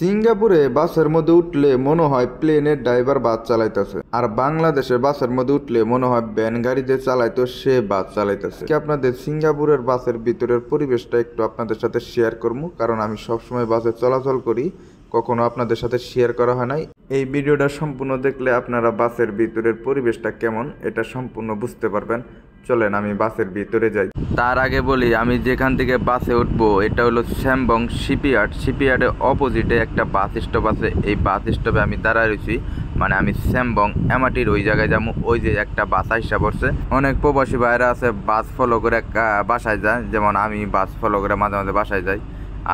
সিঙ্গাপুরে বাসের মধ্যে উঠলে মনে হয় প্লেনের ড্রাইভার বাস চালাইতেছে, আর বাংলাদেশে বাসের মধ্যে উঠলে মনে হয় ভ্যান গাড়ি যে চালাইতো সে বাস চালাইতেছে। কি আপনাদের সিঙ্গাপুরের বাসের ভিতরের পরিবেশটা একটু আপনাদের সাথে শেয়ার করবো, কারণ আমি সবসময় বাসে চলাচল করি, কখনো আপনাদের সাথে শেয়ার করা হয় নাই। এই ভিডিওটা সম্পূর্ণ দেখলে আপনারা বাসের ভিতরের পরিবেশটা কেমন এটা সম্পূর্ণ বুঝতে পারবেন। চলেন আমি বাসের ভিতরে যাই। তার আগে বলি, আমি যেখান থেকে বাসে উঠবো এটা হলো স্যামবং শিপইয়ার্ড। শিপইয়ার্ডের অপোজিটে একটা বাস স্টপ আছে। এই বাস স্টপে আমি দাঁড়ায় রয়েছি, মানে আমি স্যামবং এমআরটির ওই জায়গায় যাবো। ওই যে একটা বাস আইসা পড়ছে। অনেক প্রবাসী ভাইরা আছে বাস ফলো করে বাসায় যায়, যেমন আমি বাস ফলো করে মাঝে মাঝে বাসায় যাই।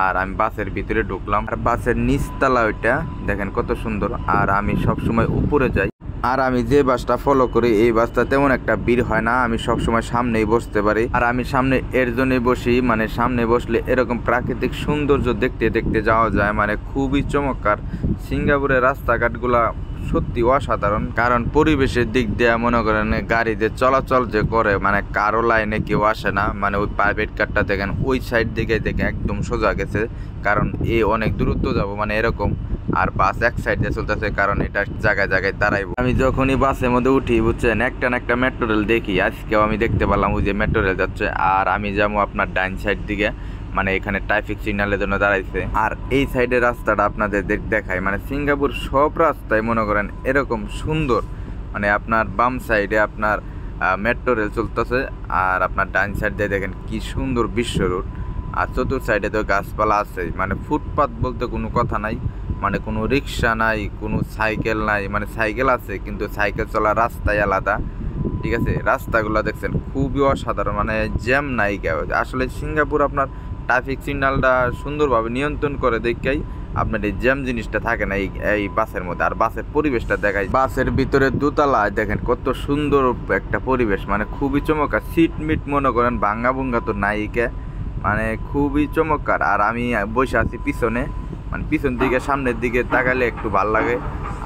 আর আমি বাসের ভিতরে ঢুকলাম, আর বাসের নিচতলা ওইটা দেখেন কত সুন্দর। আর আমি সবসময় উপরে যাই, আর আমি যে বাসটা ফলো করি এই বাসটা তেমন একটা ভিড় হয় না, আমি সবসময় সামনেই বসতে পারি। আর আমি সামনে এর জন্যই বসি, মানে সামনে বসলে এরকম প্রাকৃতিক সৌন্দর্য দেখতে দেখতে যাওয়া যায়, মানে খুবই চমৎকার। সিঙ্গাপুরের রাস্তাঘাটগুলা সত্যি অসাধারণ, কারণ পরিবেশের দিক দিয়ে মনে করেন গাড়িতে চলাচল যে করে, মানে কারো লাইনে কেউ আসে না। মানে ওই প্রাইভেট কারটা দেখেন ওই সাইড দিকে দেখে একদম সোজা গেছে, কারণ অনেক দূরত্ব যাব, মানে এরকম। আর বাস এক সাইড দিয়ে চলতেছে, কারণ এটা জায়গায় জায়গায় দাঁড়াইব। আমি যখনই বাসের মধ্যে উঠি বুঝছেন, একটা না একটা মেট্রো রেল দেখি। আজকেও আমি দেখতে পারলাম ওই যে মেট্রো রেল যাচ্ছে। আর আমি যাবো আপনার ডাইন সাইড দিকে, মানে এখানে ট্রাফিক সিগন্যালের জন্য দাঁড়াইছে। আর এই সাইডের রাস্তাটা আপনাদের দেখায়, মানে সিঙ্গাপুর সব রাস্তায় মনে করেন এরকম সুন্দর। মানে আপনার বাম সাইডে আপনার মেট্রো রেল চলতেছে, আর আপনার ডাইন সাইড দিয়ে দেখেন কি সুন্দর বিশ্ব রোড। আর চতুর্থ সাইডে তো গাছপালা আছে, মানে ফুটপাথ বলতে কোনো কথা নাই, মানে কোনো রিক্সা নাই, কোনো সাইকেল নাই। মানে সাইকেল আছে কিন্তু সাইকেল চলার রাস্তায় আলাদা, ঠিক আছে। রাস্তাগুলো দেখছেন খুবই অসাধারণ, মানে জ্যাম নাই কেউ। আসলে সিঙ্গাপুর আপনার ট্রাফিক সিগন্যালটা সুন্দরভাবে নিয়ন্ত্রণ করে দেখাই আপনার এই জ্যাম জিনিসটা থাকে না এই বাসের মধ্যে। আর বাসের পরিবেশটা দেখাই, বাসের ভিতরে দোতলায় দেখেন কত সুন্দর একটা পরিবেশ, মানে খুবই চমৎকার। সিট মিট মনে করেন ভাঙ্গা ভুঙ্গা তো নাইকে, মানে খুবই চমৎকার। আর আমি বসে আছি পিছনে, মানে পিছন দিকে সামনের দিকে তাকালে একটু ভাল লাগে।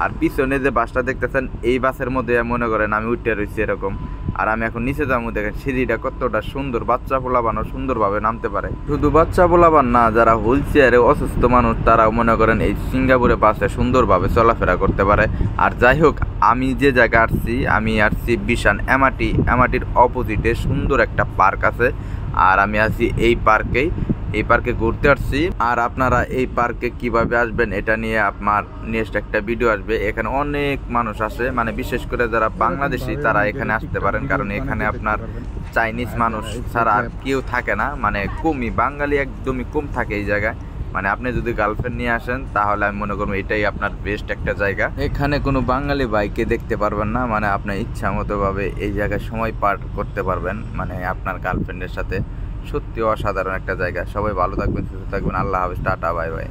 আর পিছনে যে বাসটা দেখতেছেন এই বাসের মধ্যে মনে করেন আমি উঠে রয়েছি এরকম। আর আমি এখন নিচে যাবো, দেখেন সিঁড়িটা কতটা সুন্দর, বাচ্চা পোলাবানও সুন্দরভাবে নামতে পারে। শুধু বাচ্চা পোলাবান না, যারা হুইল চেয়ারে অসুস্থ মানুষ তারাও মনে করেন এই সিঙ্গাপুরে বাসে সুন্দরভাবে চলাফেরা করতে পারে। আর যাই হোক, আমি যে জায়গায় আসছি বিশান এমআরটির অপোজিটে সুন্দর একটা পার্ক আছে। আর আমি আছি এই পার্কে ঘুরতে আসছি। আর আপনারা এই পার্কে কিভাবে আসবেন এটা নিয়ে আপনার নেক্সট একটা ভিডিও আসবে। এখানে অনেক মানুষ আসে, মানে বিশেষ করে যারা বাংলাদেশি তারা এখানে আসতে পারেন, কারণ এখানে আপনার চাইনিজ মানুষ ছাড়া আর কেউ থাকে না, মানে কমই, বাঙালি একদমই কম থাকে এই জায়গায়। মানে আপনি যদি গার্লফ্রেন্ড নিয়ে আসেন তাহলে আমি মনে করবো এটাই আপনার বেস্ট একটা জায়গা। এখানে কোনো বাঙালি ভাইকে দেখতে পারবেন না, মানে আপনার ইচ্ছা মতো ভাবে এই জায়গায় সময় পার করতে পারবেন, মানে আপনার গার্লফ্রেন্ডের সাথে। সত্যি অসাধারণ একটা জায়গা। সবাই ভালো থাকবেন, সুস্থ থাকবেন। আল্লাহ হাফেজ, টাটা, বাই বাই।